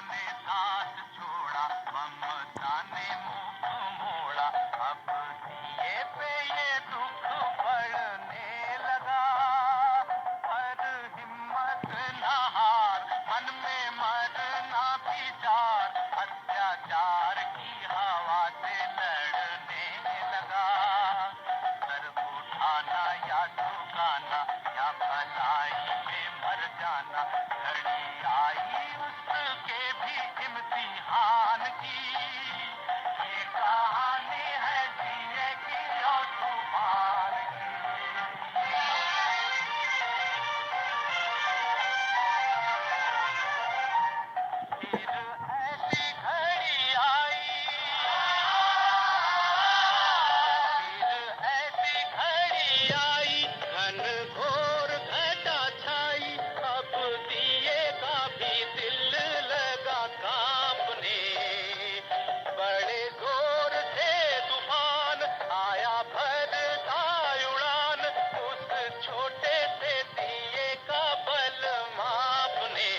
ने साथ छोड़ा, ममता ने मुख मोड़ा, अब दिए पे ये दुख बढ़ने लगा। पर हिम्मत न हार, मन में मरना विचार, अत्याचार की हवा से लड़ने लगा। सर उठाना या झुकाना, या भलाई में मर जाना, घड़ी आई उसके भी इम्तिहान की। ये कहानी है जिए की और तूफान की। फिर ऐसी घड़ी आई, फिर ऐसी घड़ी आई, घन घोर घटा छाई, अब दिए का भी दिल लगा कांपने। बड़े जोर से तूफान आया, भरता उड़ान, उस छोटे से दिए का बल मापने।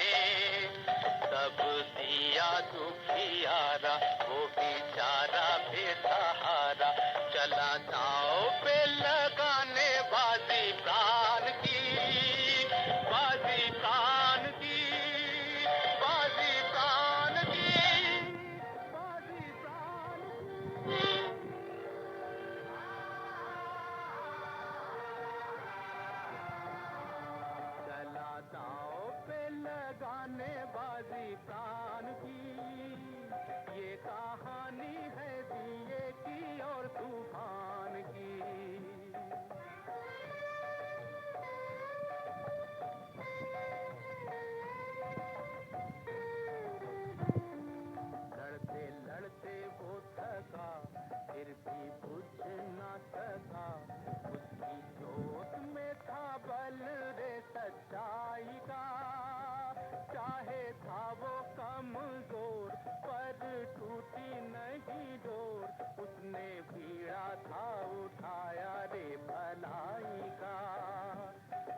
तब दिया दुखियारा, वो बेचारा बेसहारा, चला दांव पे लगाने बाजी प्राण की, बाजी प्राण की, बाजी प्राण की, बाजी प्राण की। चला दांव पे लगाने बाजी प्राण की। ये कहानी है दिए की और तूफान की। लड़ते लड़ते वो थका, फिर भी बुझ ना सका, उसकी जोत में था बल रे सच्चाई का। चाहे था वो कमजोर, पर टूटी नहीं डोर, उसने भीड़ा था उठाया रे भलाई का।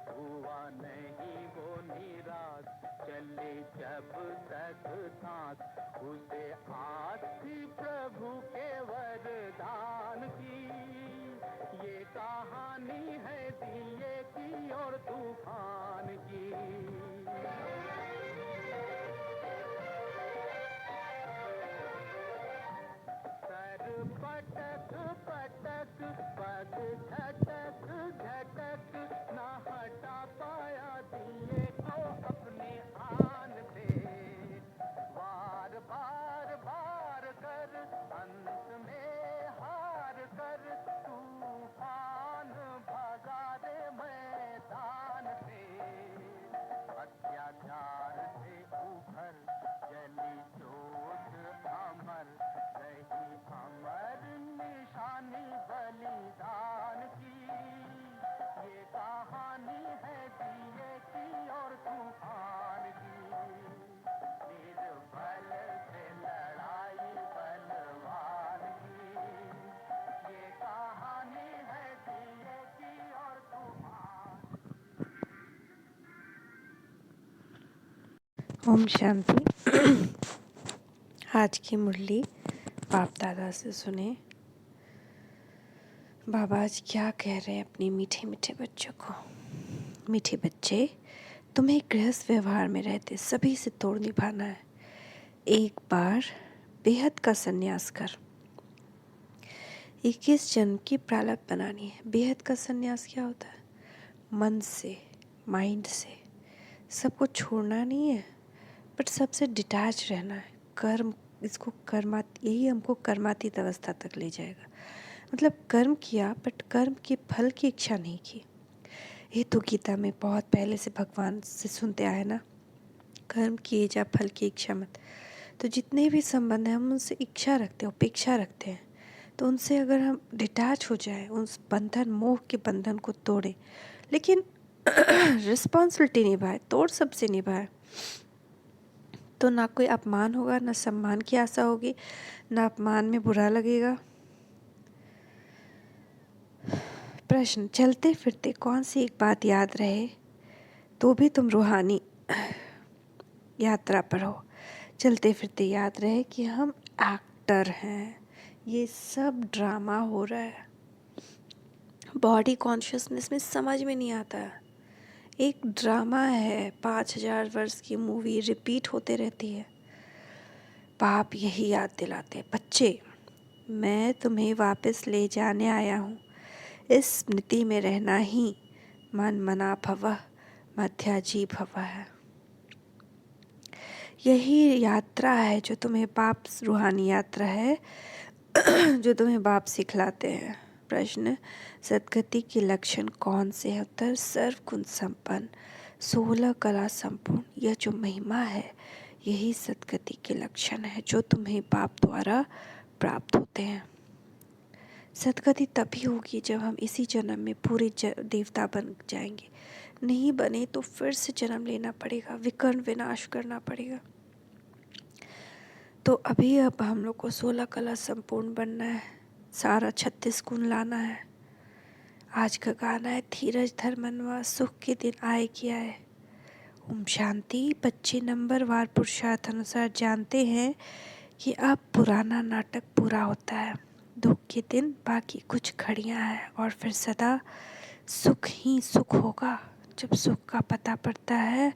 हुआ नहीं वो निराश, चले जब तक सांस, उसे आस थी प्रभु के वरदान की। ये कहानी है दिए की और तूफान की। सर पटक पटक, पग झटक झटक, ना हटा पाया दिए को अपने आन से। बार बार बार कर, अंत में हार कर, तूफान भगा दे मैदान से। अत्याचार से उभर, जली जोत अमर, रही अमर निशानी बलिदान की। ये कहानी है दिए की और तूफान की। निर्बल से लड़ाई बलवान की। ये कहानी है दिए की और तूफान। ओम शांति। आज की मुरली बाप दादा से सुने। बाबा आज क्या कह रहे हैं अपने मीठे मीठे बच्चों को। मीठे बच्चे, तुम्हें गृहस्थ व्यवहार में रहते सभी से तोड़ निभाना है। एक बार बेहद का संन्यास कर 21 जन्म की प्रारब्ध बनानी है। बेहद का संन्यास क्या होता है? मन से, माइंड से सबको छोड़ना नहीं है, बट सबसे डिटैच रहना है। कर्म, इसको यही हमको कर्मातीत अवस्था तक ले जाएगा। मतलब कर्म किया, बट कर्म के फल की इच्छा नहीं की। ये तो गीता में बहुत पहले से भगवान से सुनते आए ना, कर्म किए जा फल की इच्छा मत। तो जितने भी संबंध हैं हम उनसे इच्छा रखते हैं, अपेक्षा रखते हैं। तो उनसे अगर हम डिटैच हो जाए, उस बंधन, मोह के बंधन को तोड़ें, लेकिन रिस्पॉन्सिबिलिटी निभाए, तोड़ सबसे निभाए, तो ना कोई अपमान होगा, ना सम्मान की आशा होगी, ना अपमान में बुरा लगेगा। प्रश्न, चलते फिरते कौन सी एक बात याद रहे तो भी तुम रूहानी यात्रा पर हो। चलते फिरते याद रहे कि हम एक्टर हैं। ये सब ड्रामा हो रहा है। बॉडी कॉन्शियसनेस में समझ में नहीं आता है। एक ड्रामा है, 5,000 वर्ष की मूवी रिपीट होते रहती है। पाप यही याद दिलाते हैं, बच्चे मैं तुम्हें वापस ले जाने आया हूँ। इस स्मृति में रहना ही मन मना भवः मध्याजी भवः है। यही यात्रा है जो तुम्हें बाप, रूहानी यात्रा है जो तुम्हें बाप सिखलाते हैं। प्रश्न, सद्गति के लक्षण कौन से हैं? उत्तर, सर्व गुण संपन्न, 16 कला संपूर्ण। यह जो महिमा है यही सद्गति के लक्षण है जो तुम्हें बाप द्वारा प्राप्त होते हैं। सद्गति तभी होगी जब हम इसी जन्म में पूरे देवता बन जाएंगे। नहीं बने तो फिर से जन्म लेना पड़ेगा, विकर्ण विनाश करना पड़ेगा। तो अभी अब हम लोग को 16 कला संपूर्ण बनना है, सारा 36 गुण लाना है। आज का गाना है, धीरज धर्मन्वा सुख के दिन आए किया है। ओम शांति। बच्चे नंबरवार पुरुषार्थ अनुसार जानते हैं कि अब पुराना नाटक पूरा होता है। दुख के दिन बाकी कुछ घड़ियां हैं और फिर सदा सुख ही सुख होगा। जब सुख का पता पड़ता है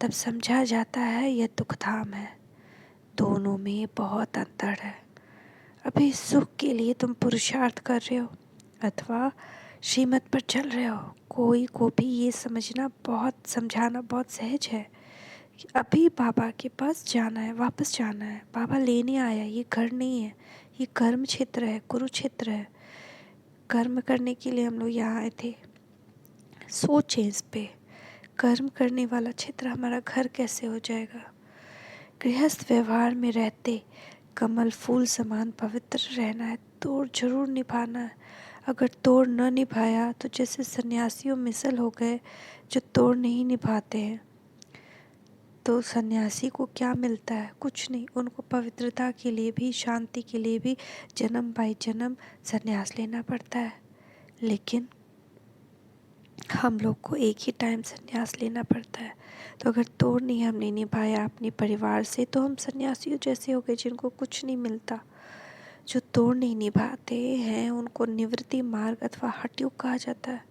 तब समझा जाता है यह दुख धाम है। दोनों में बहुत अंतर है। अभी सुख के लिए तुम पुरुषार्थ कर रहे हो अथवा श्रीमत पर चल रहे हो। कोई को भी ये समझाना बहुत सहज है कि अभी बाबा के पास जाना है, वापस जाना है। बाबा लेने आया, ये घर नहीं है, ये कर्म क्षेत्र है, कुरुक्षेत्र है। कर्म करने के लिए हम लोग यहाँ आए थे। सोचें इस पे, कर्म करने वाला क्षेत्र हमारा घर कैसे हो जाएगा? गृहस्थ व्यवहार में रहते कमल फूल समान पवित्र रहना है, तोड़ जरूर निभाना है। अगर तोड़ न निभाया तो जैसे सन्यासियों मिसल हो गए जो तोड़ नहीं निभाते हैं। तो सन्यासी को क्या मिलता है? कुछ नहीं। उनको पवित्रता के लिए भी, शांति के लिए भी जन्म बाई जन्म सन्यास लेना पड़ता है। लेकिन हम लोग को एक ही टाइम सन्यास लेना पड़ता है। तो अगर तोड़ नहीं हमने निभाया अपने परिवार से तो हम सन्यासियों जैसे हो गए जिनको कुछ नहीं मिलता। जो तोड़ नहीं निभाते हैं उनको निवृत्ति मार्ग अथवा हठयोग कहा जाता है।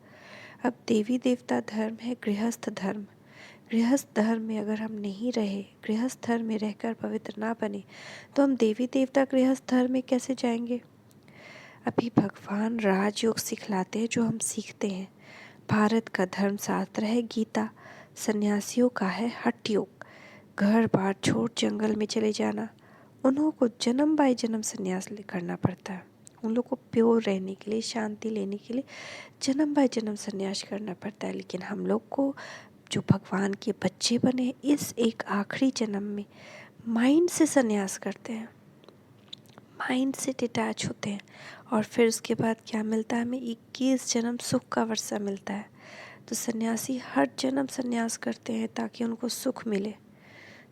अब देवी देवता धर्म है गृहस्थ धर्म। गृहस्थ धर्म में अगर हम नहीं रहे, गृहस्थ धर्म में रहकर पवित्र ना बने तो हम देवी देवता गृहस्थ धर्म में कैसे जाएंगे? अभी भगवान राजयोग सिखलाते हैं जो हम सीखते हैं। भारत का धर्म शास्त्र है गीता, सन्यासियों का है हठ योग। घर बार छोड़ जंगल में चले जाना। उन्हों को जन्म बाय जन्म सन्यास करना पड़ता है। उन लोग को प्योर रहने के लिए, शांति लेने के लिए जन्म बाय जन्म सन्यास करना पड़ता है। लेकिन हम लोग को जो भगवान के बच्चे बने इस एक आखिरी जन्म में माइंड से सन्यास करते हैं, माइंड से डिटैच होते हैं और फिर उसके बाद क्या मिलता है हमें? 21 जन्म सुख का वर्षा मिलता है। तो सन्यासी हर जन्म सन्यास करते हैं ताकि उनको सुख मिले।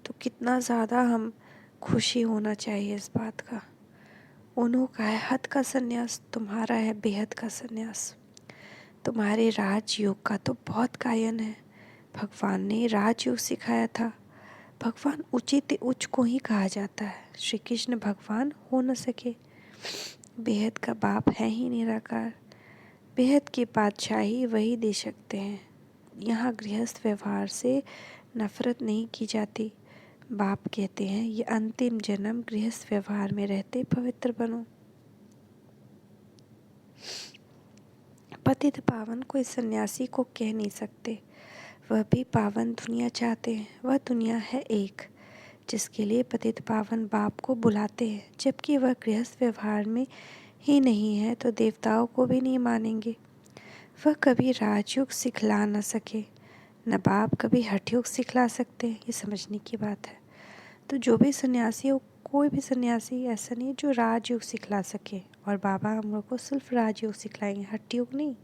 तो कितना ज़्यादा हम खुशी होना चाहिए इस बात का। उन्हों का है हद का सन्यास, तुम्हारा है बेहद का सन्यास। तुम्हारे राजयोग का तो बहुत गायन है। भगवान ने राजयोग सिखाया था। भगवान उचित उच्च को ही कहा जाता है। श्री कृष्ण भगवान हो न सके। बेहद का बाप है ही निराकार। बेहद की बादशाही वही दे सकते हैं। यहाँ गृहस्थ व्यवहार से नफरत नहीं की जाती। बाप कहते हैं ये अंतिम जन्म गृहस्थ व्यवहार में रहते पवित्र बनो। पतित पावन कोई सन्यासी को कह नहीं सकते। वह भी पावन दुनिया चाहते हैं। वह दुनिया है एक जिसके लिए पतित पावन बाप को बुलाते हैं। जबकि वह गृहस्थ व्यवहार में ही नहीं है तो देवताओं को भी नहीं मानेंगे। वह कभी राजयोग सिखला न सके, न बाप कभी हठयोग सिखला सकते हैं। ये समझने की बात है। तो जो भी सन्यासी हो, कोई भी सन्यासी ऐसा नहीं जो राजयोग सिखला सके, और बाबा हम लोग को सिर्फ राजयोग सिखलाएंगे, हठयोग नहीं।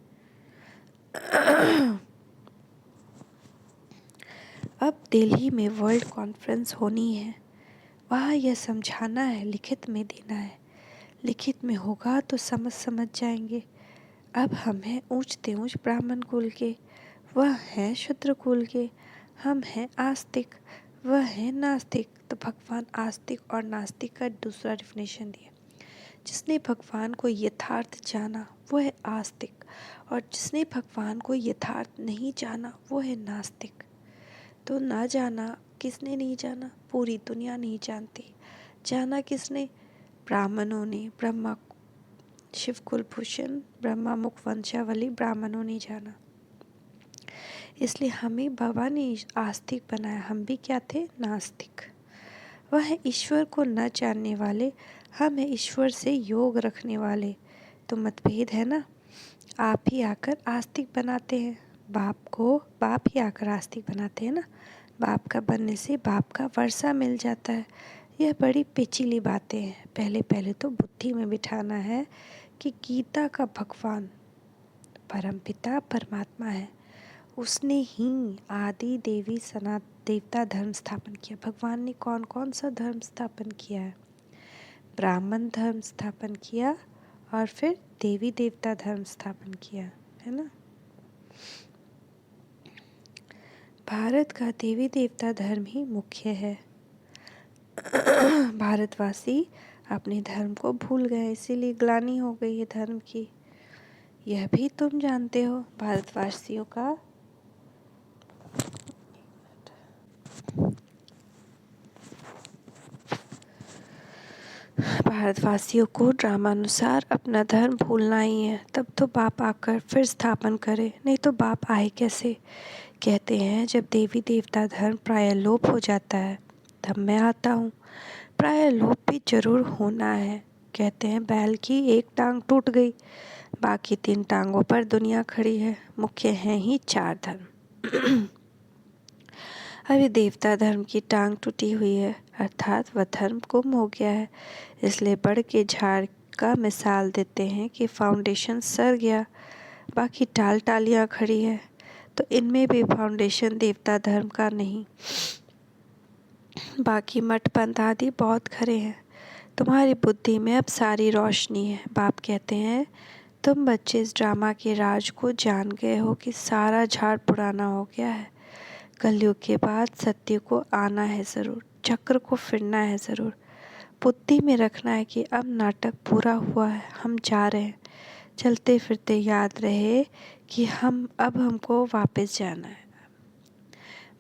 अब दिल्ली में वर्ल्ड कॉन्फ्रेंस होनी है। वहाँ यह समझाना है, लिखित में देना है। लिखित में होगा तो समझ जाएंगे। अब हम हैं ऊंचते ऊंच ब्राह्मण कुल के, वह हैं शूद्र कुल के। हम हैं आस्तिक, वह है नास्तिक। तो भगवान आस्तिक और नास्तिक का दूसरा डिफिनेशन दिया। जिसने भगवान को यथार्थ जाना वो है आस्तिक, और जिसने भगवान को यथार्थ नहीं जाना वो है नास्तिक। तो ना जाना किसने नहीं जाना? पूरी दुनिया नहीं जानती। जाना किसने? ब्राह्मणों ने, ब्रह्मा शिव कुलभूषण ब्रह्मा मुख वंशावली ब्राह्मणों ने जाना। इसलिए हमें बाबा ने आस्तिक बनाया, हम भी क्या थे? नास्तिक। वह है ईश्वर को न जानने वाले, हम है ईश्वर से योग रखने वाले। तो मतभेद है ना। आप ही आकर आस्तिक बनाते हैं, बाप ही आकर आस्तिक बनाते हैं ना। बाप का बनने से बाप का वर्षा मिल जाता है। यह बड़ी पेचीली बातें हैं। पहले तो बुद्धि में बिठाना है कि गीता का भगवान परमपिता परमात्मा है। उसने ही आदि देवी सनातन देवता धर्म स्थापन किया। भगवान ने कौन कौन सा धर्म स्थापन किया है? ब्राह्मण धर्म स्थापन किया और फिर देवी देवता धर्म स्थापन किया, है ना। भारत का देवी देवता धर्म ही मुख्य है। भारतवासी अपने धर्म को भूल गए, इसीलिए ग्लानि हो गई है धर्म की। यह भी तुम जानते हो। भारतवासियों को ड्रामानुसार अपना धर्म भूलना ही है। तब तो बाप आकर फिर स्थापन करे, नहीं तो बाप आए कैसे? कहते हैं जब देवी देवता धर्म प्राय लोप हो जाता है तब मैं आता हूँ। प्राय लोप भी जरूर होना है। कहते हैं बैल की एक टांग टूट गई, बाकी 3 टांगों पर दुनिया खड़ी है। मुख्य हैं ही 4 धर्म। अभी देवता धर्म की टांग टूटी हुई है, अर्थात वह धर्म गुम हो गया है। इसलिए बढ़ के झाड़ का मिसाल देते हैं कि फाउंडेशन सड़ गया, बाकी टालियाँ खड़ी है। तो इनमें भी फाउंडेशन देवता धर्म का नहीं, बाकी मठ पंथ आदि बहुत खरे हैं। तुम्हारी बुद्धि में अब सारी रोशनी है। बाप कहते हैं तुम बच्चे इस ड्रामा के राज को जान गए हो कि सारा झाड़ पुराना हो गया है। कलयुग के बाद सत्य को आना है ज़रूर, चक्र को फिरना है ज़रूर। बुद्धि में रखना है कि अब नाटक पूरा हुआ है, हम जा रहे हैं। चलते फिरते याद रहे कि हमको वापस जाना है।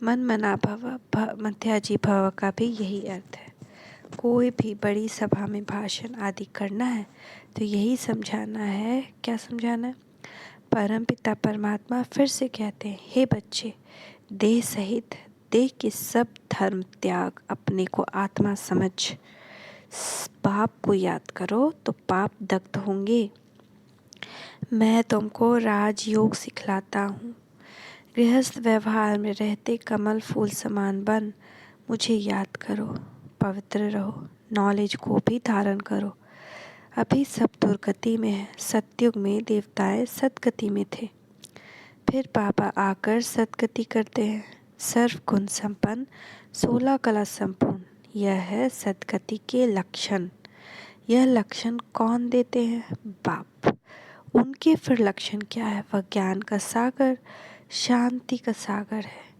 मन मना भव मध्याजी भव का भी यही अर्थ है। कोई भी बड़ी सभा में भाषण आदि करना है तो यही समझाना है। क्या समझाना है? परम पिता परमात्मा फिर से कहते हैं, हे बच्चे, देह सहित देह के सब धर्म त्याग, अपने को आत्मा समझ बाप को याद करो तो पाप दग्ध होंगे। मैं तुमको राजयोग सिखलाता हूँ। गृहस्थ व्यवहार में रहते कमल फूल समान बन मुझे याद करो, पवित्र रहो, नॉलेज को भी धारण करो। अभी सब दुर्गति में है। सतयुग में देवताएं सदगति में थे, फिर बाबा आकर सदगति करते हैं। सर्व गुण संपन्न, 16 कला संपूर्ण, यह है सदगति के लक्षण। यह लक्षण कौन देते हैं? बाप। उनके फिर लक्षण क्या है? वह ज्ञान का सागर, शांति का सागर है।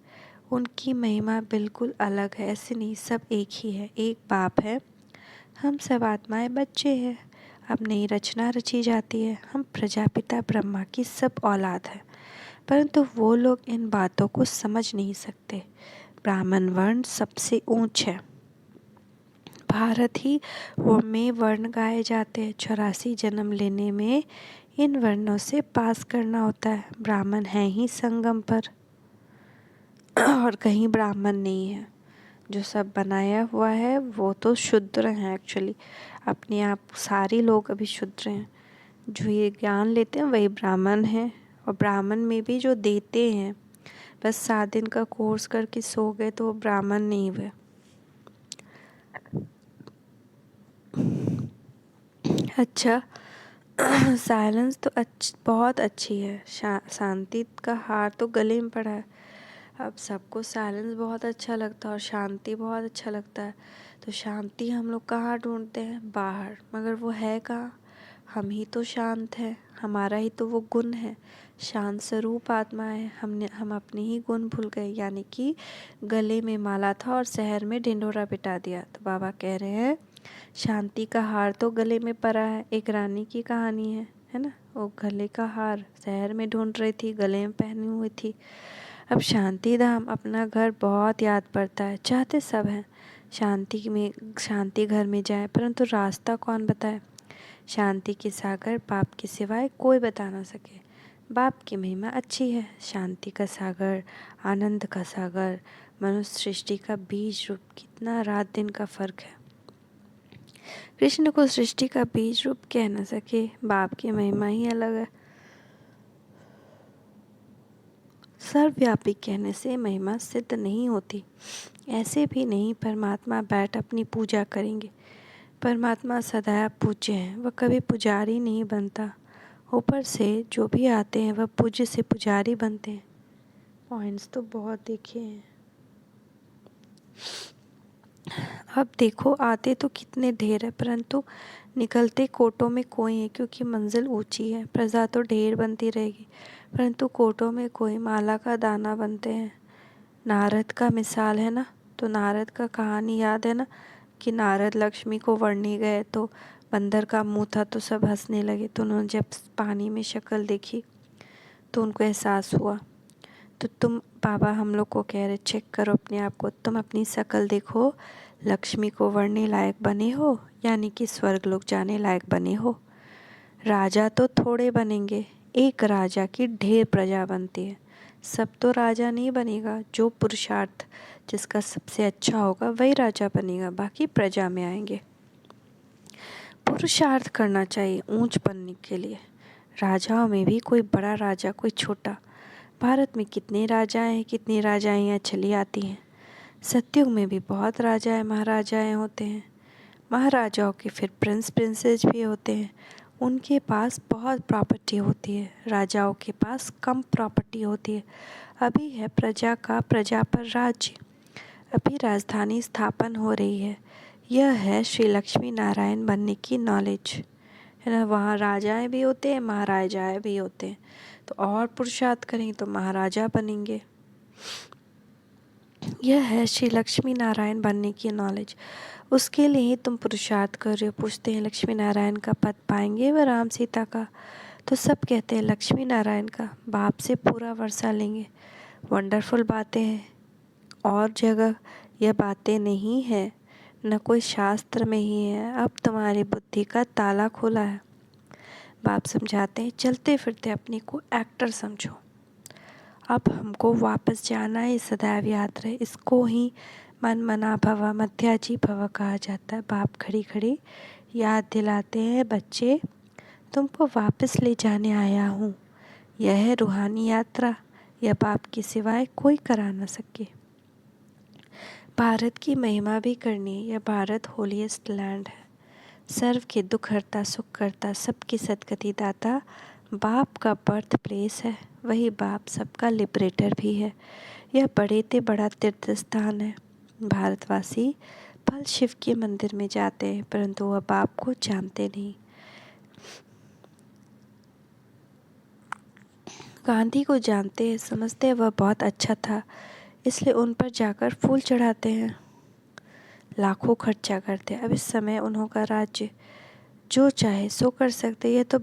उनकी महिमा बिल्कुल अलग है। ऐसे नहीं, सब एक ही है, एक बाप है। हम सब आत्माएं बच्चे हैं। अब नई रचना रची जाती है। हम प्रजापिता ब्रह्मा की सब औलाद है, परंतु वो लोग इन बातों को समझ नहीं सकते। ब्राह्मण वर्ण सबसे ऊंच है। भारत ही वो में वर्ण गाए जाते हैं। 84 जन्म लेने में इन वर्णों से पास करना होता है। ब्राह्मण है ही संगम पर, और कहीं ब्राह्मण नहीं है। जो सब बनाया हुआ है वो तो शूद्र हैं एक्चुअली। अपने आप सारे लोग अभी शूद्र हैं। जो ये ज्ञान लेते हैं वही ब्राह्मण हैं। और ब्राह्मण में भी जो देते हैं, बस 7 दिन का कोर्स करके सो गए तो वो ब्राह्मण नहीं हुए। अच्छा, साइलेंस तो बहुत अच्छी है। शांति का हार तो गले में पड़ा है। अब सबको साइलेंस बहुत अच्छा लगता है और शांति बहुत अच्छा लगता है। तो शांति हम लोग कहाँ ढूंढते हैं? बाहर। मगर वो है कहाँ? हम ही तो शांत हैं, हमारा ही तो वो गुण है, शांत स्वरूप आत्मा है। हम अपने ही गुण भूल गए, यानी कि गले में माला था और शहर में ढिंढोरा पिटा दिया। तो बाबा कह रहे हैं शांति का हार तो गले में पड़ा है। एक रानी की कहानी है ना, वो गले का हार शहर में ढूंढ रही थी, गले में पहनी हुई थी। अब शांति धाम अपना घर बहुत याद पड़ता है, चाहते सब हैं शांति घर में जाए, परंतु रास्ता कौन बताए। शांति के सागर बाप के सिवाय कोई बता ना सके। बाप की महिमा अच्छी है, शांति का सागर, आनंद का सागर, मनुष्य सृष्टि का बीज रूप। कितना रात दिन का फर्क है। कृष्ण को सृष्टि का बीज रूप कह न सके, बाप की महिमा ही अलग है। सर्वव्यापी कहने से महिमा सिद्ध नहीं होती। ऐसे भी नहीं परमात्मा बैठ अपनी पूजा करेंगे। परमात्मा सदैव पूज्य हैं, वह कभी पुजारी नहीं बनता। ऊपर से जो भी आते हैं वह पूज्य से पुजारी बनते हैं। पॉइंट्स तो बहुत देखे हैं। अब देखो आते तो कितने ढेर है, परंतु निकलते कोटों में कोई है, क्योंकि मंजिल ऊंची है। प्रजा तो ढेर बनती रहेगी, परंतु कोटों में कोई माला का दाना बनते हैं। नारद का मिसाल है ना, तो नारद का कहानी याद है ना, कि नारद लक्ष्मी को वरने गए तो बंदर का मुंह था, तो सब हंसने लगे। तो उन्होंने जब पानी में शक्ल देखी तो उनको एहसास हुआ। तो तुम बाबा हम लोग को कह रहे चेक करो अपने आप को, तुम अपनी शक्ल देखो, लक्ष्मी को वरने लायक बने हो, यानी कि स्वर्ग लोग जाने लायक बने हो। राजा तो थोड़े बनेंगे, एक राजा की ढेर प्रजा बनती है। सब तो राजा नहीं बनेगा, जो पुरुषार्थ जिसका सबसे अच्छा होगा वही राजा बनेगा, बाकी प्रजा में आएंगे। पुरुषार्थ करना चाहिए ऊंच बनने के लिए। राजाओं में भी कोई बड़ा राजा कोई छोटा। भारत में कितने राजाएं हैं, कितनी राजाएं चली आती हैं। सत्युग में भी बहुत राजाएं महाराजाएं होते हैं। महाराजाओं के फिर प्रिंस प्रिंसेस भी होते हैं, उनके पास बहुत प्रॉपर्टी होती है, राजाओं के पास कम प्रॉपर्टी होती है। अभी है प्रजा का प्रजा पर राज्य, अभी राजधानी स्थापन हो रही है। यह है श्री लक्ष्मी नारायण बनने की नॉलेज, है ना। वहाँ राजाएं भी होते हैं, महाराजाएं भी होते हैं, तो और पुरुषार्थ करेंगे तो महाराजा बनेंगे। यह है श्री लक्ष्मी नारायण बनने की नॉलेज। उसके लिए ही तुम पुरुषार्थ कर रहे हो। पूछते हैं लक्ष्मी नारायण का पद पाएंगे व राम सीता का, तो सब कहते हैं लक्ष्मी नारायण का, बाप से पूरा वर्षा लेंगे। वंडरफुल बातें हैं, और जगह यह बातें नहीं है, न कोई शास्त्र में ही है। अब तुम्हारी बुद्धि का ताला खुला है। बाप समझाते हैं चलते फिरते अपने को एक्टर समझो। अब हमको वापस जाना है, सदैव याद रहे। इसको ही मन मना भव मध्याजी भव कहा जाता है। बाप खड़ी खड़ी याद दिलाते हैं, बच्चे तुमको वापस ले जाने आया हूँ। यह है रूहानी यात्रा, यह बाप के सिवाय कोई करा न सके। भारत की महिमा भी करनी, यह भारत होलीएस्ट लैंड है। सर्व के दुख हरता सुख करता, सबकी सदगति दाता, बाप का बर्थ प्लेस है। वही बाप सबका लिबरेटर भी है। यह बड़े ते बड़ा तीर्थ स्थान है। भारतवासी फल शिव के मंदिर में जाते हैं, परंतु वह बाप को जानते नहीं। गांधी को जानते हैं, समझते हैं वह बहुत अच्छा था, इसलिए उन पर जाकर फूल चढ़ाते हैं, लाखों खर्चा करते हैं। अब इस समय उन्हों का राज्य, जो चाहे सो कर सकते। यह तो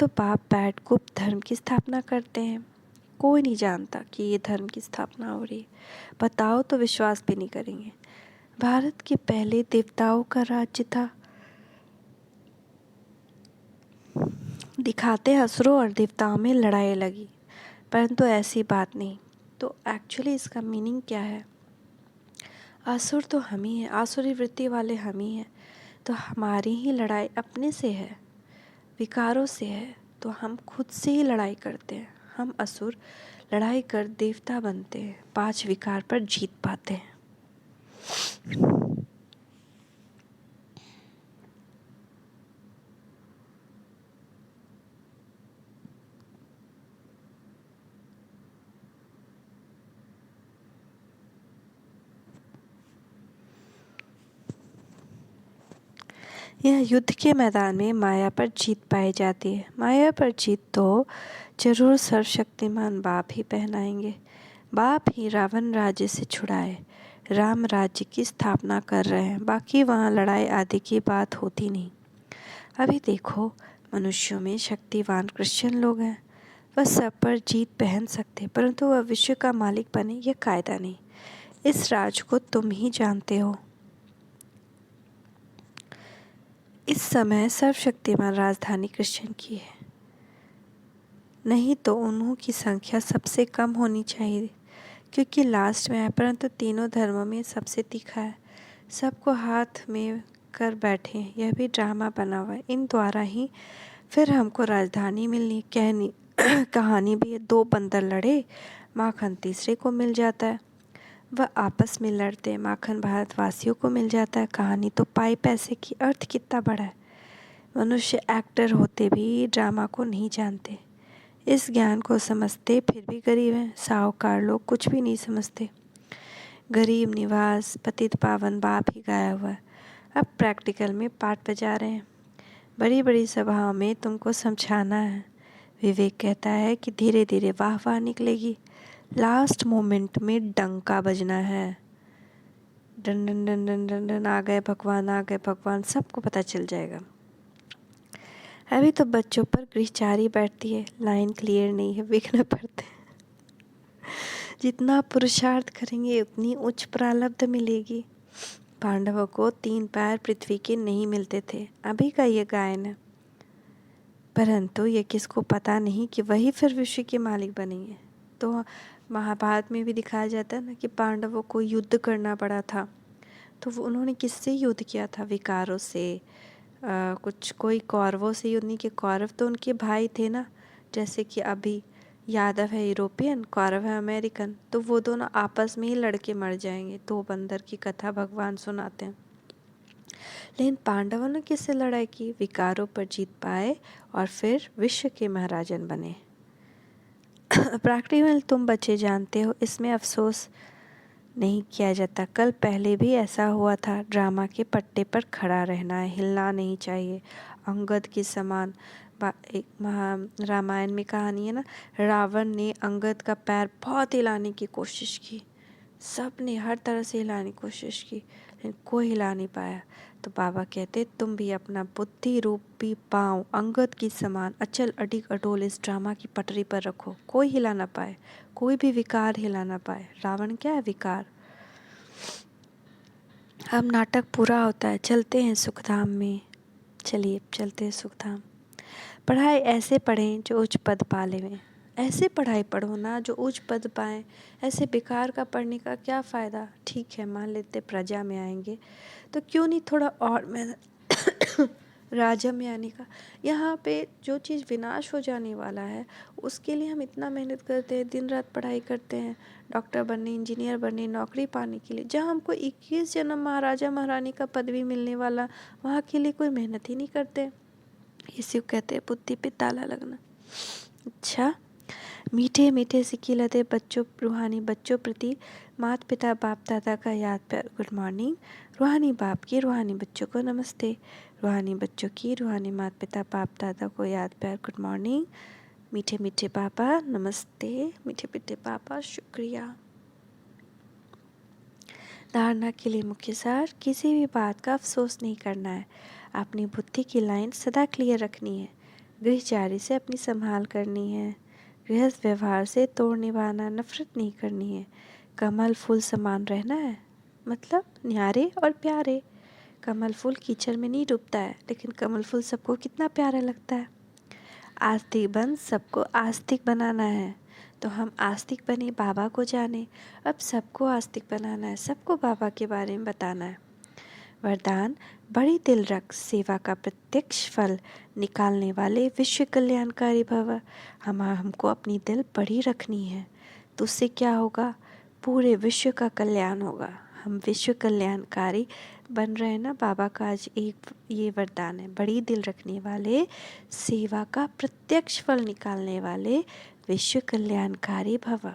बाप बैठ गुप्त धर्म की स्थापना करते हैं। कोई नहीं जानता कि ये धर्म की स्थापना हो रही है। बताओ तो विश्वास भी नहीं करेंगे। भारत के पहले देवताओं का राज्य था। दिखाते असुरों और देवताओं में लड़ाई लगी, परंतु ऐसी बात नहीं। तो एक्चुअली इसका मीनिंग क्या है? असुर तो हम ही हैं, आसुरी वृत्ति वाले हम ही हैं। तो हमारी ही लड़ाई अपने से है, विकारों से है। तो हम खुद से ही लड़ाई करते हैं। हम असुर लड़ाई कर देवता बनते हैं, 5 विकार पर जीत पाते हैं। यह युद्ध के मैदान में माया पर जीत पाई जाती है। माया पर जीत तो जरूर सर्वशक्तिमान बाप ही पहनाएंगे। बाप ही रावण राज्य से छुड़ाए राम राज्य की स्थापना कर रहे हैं। बाकी वहाँ लड़ाई आदि की बात होती नहीं। अभी देखो, मनुष्यों में शक्तिवान क्रिश्चियन लोग हैं। वह सब पर जीत पहन सकते, परंतु वह विश्व का मालिक बने यह कायदा नहीं। इस राज को तुम ही जानते हो। इस समय सर्वशक्तिमान राजधानी क्रिश्चियन की है, नहीं तो उन्हों की संख्या सबसे कम होनी चाहिए, क्योंकि लास्ट में है, परंतु तीनों धर्मों में सबसे तीखा है। सबको हाथ में कर बैठे, यह भी ड्रामा बना हुआ है। इन द्वारा ही फिर हमको राजधानी मिलनी कहनी कहानी भी है। दो बंदर लड़े, माखन तीसरे को मिल जाता है। वह आपस में लड़ते, माखन भारतवासियों को मिल जाता है। कहानी तो पाई पैसे की। अर्थ कितना बड़ा है। मनुष्य एक्टर होते भी ड्रामा को नहीं जानते, इस ज्ञान को समझते फिर भी गरीब हैं। साहूकार लोग कुछ भी नहीं समझते। गरीब निवास पतित पावन बाप ही गाया हुआ है। अब प्रैक्टिकल में पाठ बजा रहे हैं। बड़ी बड़ी सभाओं में तुमको समझाना है। विवेक कहता है कि धीरे धीरे वाह वाह निकलेगी, लास्ट मोमेंट में डंका बजना है। डन डन डन डन डन डन, आ गए भगवान, आ गए भगवान, सबको पता चल जाएगा। अभी तो बच्चों पर गृहचारी बैठती है, लाइन क्लियर नहीं है, विघ्न पड़ते हैं। जितना पुरुषार्थ करेंगे उतनी उच्च प्रारब्ध मिलेगी। पांडवों को 3 पैर पृथ्वी के नहीं मिलते थे। अभी का ये गायन है, परंतु ये किसको पता नहीं कि वही फिर विश्व के मालिक बनेंगे। तो महाभारत में भी दिखाया जाता है ना कि पांडवों को युद्ध करना पड़ा था। तो वो उन्होंने किससे युद्ध किया था? विकारों से। कुछ कोई कौरवों से युद्ध नहीं किया। कौरव तो उनके भाई थे ना, जैसे कि अभी यादव है यूरोपियन, कौरव है अमेरिकन, तो वो दोनों आपस में ही लड़के मर जाएंगे। 2 बंदर की कथा भगवान सुनाते हैं। लेकिन पांडवों ने किससे लड़ाई की? विकारों पर जीत पाए और फिर विश्व के महाराजन बने। प्रैक्टिकल तुम बच्चे जानते हो, इसमें अफसोस नहीं किया जाता। कल पहले भी ऐसा हुआ था। ड्रामा के पट्टे पर खड़ा रहना है, हिलना नहीं चाहिए। अंगद के समान एक रामायण में कहानी है ना, रावण ने अंगद का पैर बहुत हिलाने की कोशिश की। सब ने हर तरह से हिलाने की कोशिश की, लेकिन कोई हिला नहीं पाया। तो बाबा कहते तुम भी अपना बुद्धि रूपी पाँव अंगद की समान अचल अडिग अडोल इस ड्रामा की पटरी पर रखो। कोई हिला ना पाए, कोई भी विकार हिला ना पाए। रावण क्या है? विकार। अब नाटक पूरा होता है, चलते हैं सुखधाम में। चलिए चलते हैं सुखधाम। पढ़ाई ऐसे पढ़ें जो उच्च पद पा लें। ऐसे पढ़ाई पढ़ो ना जो उच्च पद पाएँ। ऐसे बेकार का पढ़ने का क्या फ़ायदा? ठीक है, मान लेते प्रजा में आएंगे, तो क्यों नहीं थोड़ा और मेहनत राजा में आने का। यहाँ पे जो चीज़ विनाश हो जाने वाला है उसके लिए हम इतना मेहनत करते हैं, दिन रात पढ़ाई करते हैं, डॉक्टर बनने, इंजीनियर बनने, नौकरी पाने के लिए। जहाँ हमको 21 जन्म महाराजा महारानी का पदवी मिलने वाला, वहाँ के लिए कोई मेहनत ही नहीं करते। इसी को कहते हैं बुद्धि पे ताला लगना। अच्छा, मीठे मीठे सिक्के लदे बच्चों, रूहानी बच्चों प्रति माता पिता बाप दादा का याद प्यार गुड मॉर्निंग। रूहानी बाप की रूहानी बच्चों को नमस्ते। रूहानी बच्चों की रूहानी माता पिता बाप दादा को याद प्यार गुड मॉर्निंग। मीठे मीठे पापा नमस्ते, मीठे मीठे पापा शुक्रिया। धारणा के लिए मुख्य सार, किसी भी बात का अफसोस नहीं करना है। अपनी बुद्धि की लाइन सदा क्लियर रखनी है। गृहचारी से अपनी संभाल करनी है। गृहस्थ व्यवहार से तोड़ निभाना, नफरत नहीं करनी है। कमल फूल समान रहना है, मतलब न्यारे और प्यारे। कमल फूल कीचड़ में नहीं डूबता है, लेकिन कमल फूल सबको कितना प्यारा लगता है। आस्तिक बन सबको आस्तिक बनाना है, तो हम आस्तिक बने, बाबा को जाने। अब सबको आस्तिक बनाना है, सबको बाबा के बारे में बताना है। वरदान, बड़ी दिल रख, सेवा का प्रत्यक्ष फल निकालने वाले विश्व कल्याणकारी भव। हमको अपनी दिल बड़ी रखनी है, तो उससे क्या होगा? पूरे विश्व का कल्याण होगा। हम विश्व कल्याणकारी बन रहे हैं ना। बाबा का आज एक ये वरदान है, बड़ी दिल रखने वाले, सेवा का प्रत्यक्ष फल निकालने वाले विश्व कल्याणकारी भव।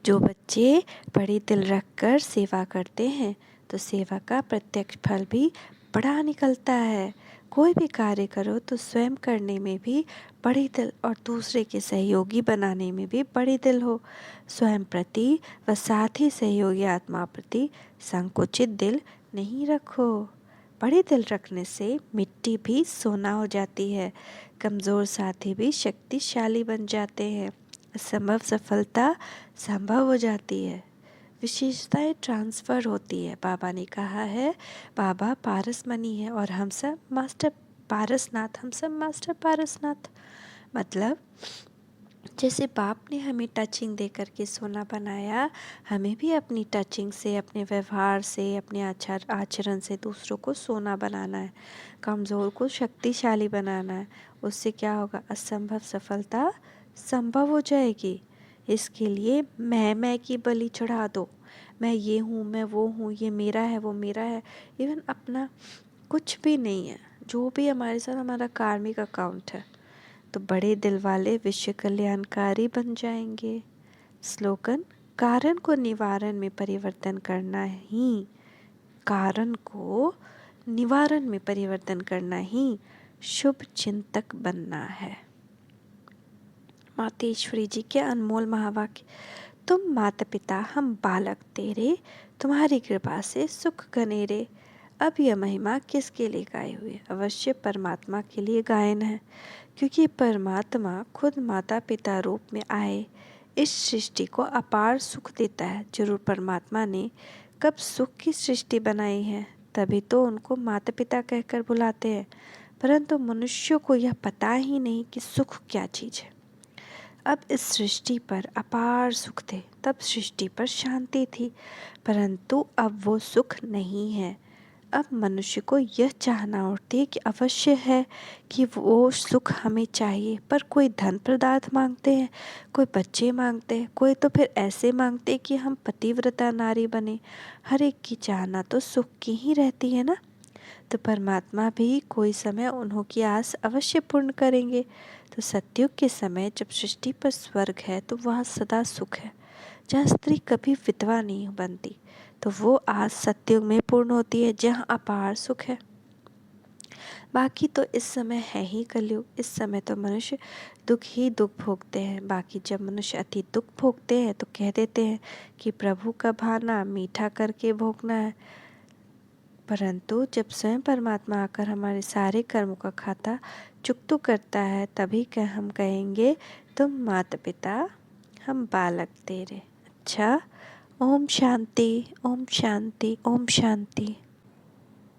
जो बच्चे बड़ी दिल रखकर सेवा करते हैं तो सेवा का प्रत्यक्ष फल भी बड़ा निकलता है। कोई भी कार्य करो तो स्वयं करने में भी बड़े दिल और दूसरे के सहयोगी बनाने में भी बड़े दिल हो। स्वयं प्रति व साथ ही सहयोगी आत्मा प्रति संकुचित दिल नहीं रखो। बड़े दिल रखने से मिट्टी भी सोना हो जाती है, कमज़ोर साथी भी शक्तिशाली बन जाते हैं, असंभव सफलता संभव हो जाती है, विशेषताएं ट्रांसफ़र होती है। बाबा ने कहा है, बाबा पारसमणि है और हम सब मास्टर पारसनाथ, हम सब मास्टर पारसनाथ। मतलब जैसे बाप ने हमें टचिंग दे करके सोना बनाया, हमें भी अपनी टचिंग से, अपने व्यवहार से, अपने आचरण से दूसरों को सोना बनाना है, कमज़ोर को शक्तिशाली बनाना है। उससे क्या होगा? असंभव सफलता संभव हो जाएगी। इसके लिए मैं की बलि चढ़ा दो। मैं ये हूँ, मैं वो हूँ, ये मेरा है, वो मेरा है। इवन अपना कुछ भी नहीं है, जो भी हमारे साथ हमारा कार्मिक अकाउंट है। तो बड़े दिल वाले विश्व कल्याणकारी बन जाएंगे। स्लोगन, कारण को निवारण में परिवर्तन करना ही, कारण को निवारण में परिवर्तन करना ही शुभ चिंतक बनना है। मातेश्वरी जी के अनमोल महावाक्य। तुम माता पिता हम बालक तेरे, तुम्हारी कृपा से सुख घनेरे। अब यह महिमा किसके लिए गाई हुई है? अवश्य परमात्मा के लिए गायन है, क्योंकि परमात्मा खुद माता पिता रूप में आए इस सृष्टि को अपार सुख देता है। जरूर परमात्मा ने कब सुख की सृष्टि बनाई है, तभी तो उनको माता पिता कहकर बुलाते हैं। परंतु मनुष्यों को यह पता ही नहीं कि सुख क्या चीज़ है। अब इस सृष्टि पर अपार सुख थे, तब सृष्टि पर शांति थी, परंतु अब वो सुख नहीं है। अब मनुष्य को यह चाहना उठती है कि अवश्य है कि वो सुख हमें चाहिए, पर कोई धन पदार्थ मांगते हैं, कोई बच्चे मांगते हैं, कोई तो फिर ऐसे मांगते हैं कि हम पतिव्रता नारी बने। हर एक की चाहना तो सुख की ही रहती है ना। तो परमात्मा भी कोई समय उन्हों की आस अवश्य पूर्ण करेंगे। तो सतयुग के समय जब सृष्टि पर स्वर्ग है तो वहाँ सदा सुख है, जहाँ स्त्री कभी विधवा नहीं बनती, तो वो आज सतयुग में पूर्ण होती है, जहाँ अपार सुख है। बाकी तो इस समय है ही कलयुग। इस समय तो मनुष्य दुख ही दुख भोगते हैं। बाकी जब मनुष्य अति दुख भोगते हैं तो कह देते हैं कि प्रभु का भाना मीठा करके भोगना है। परंतु जब स्वयं परमात्मा आकर हमारे सारे कर्मों का खाता चुकता करता है, तभी हम कहेंगे, तुम माता पिता हम बालक तेरे। अच्छा, ओम शांति, ओम शांति, ओम शांति।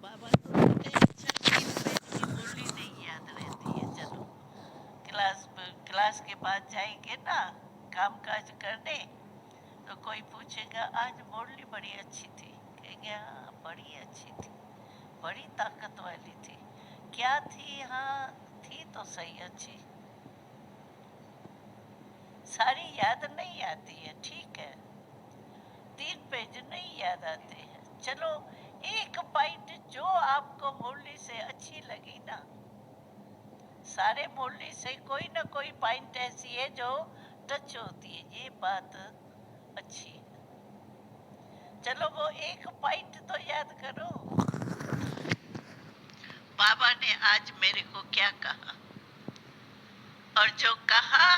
बाबा तो बोलते हैं, अच्छा 3 मिनट की मुरली नहीं याद रहती है। चलो क्लास के बाद जाएंगे ना काम काज करने, तो कोई पूछेगा आज मुरली बड़ी अच्छी थी, कहेंगे हाँ बड़ी अच्छी थी, बड़ी ताकत वाली थी। क्या थी? हाँ थी तो सही अच्छी, सारी याद नहीं आती है, ठीक है, 3 पेज नहीं याद आते हैं। चलो एक पॉइंट जो आपको मुरली से अच्छी लगी ना, सारे मुरली से कोई ना कोई पॉइंट ऐसी है जो टच होती है, ये बात अच्छी है। चलो वो एक पॉइंट तो याद करो, बाबा ने आज मेरे को क्या कहा, और जो कहा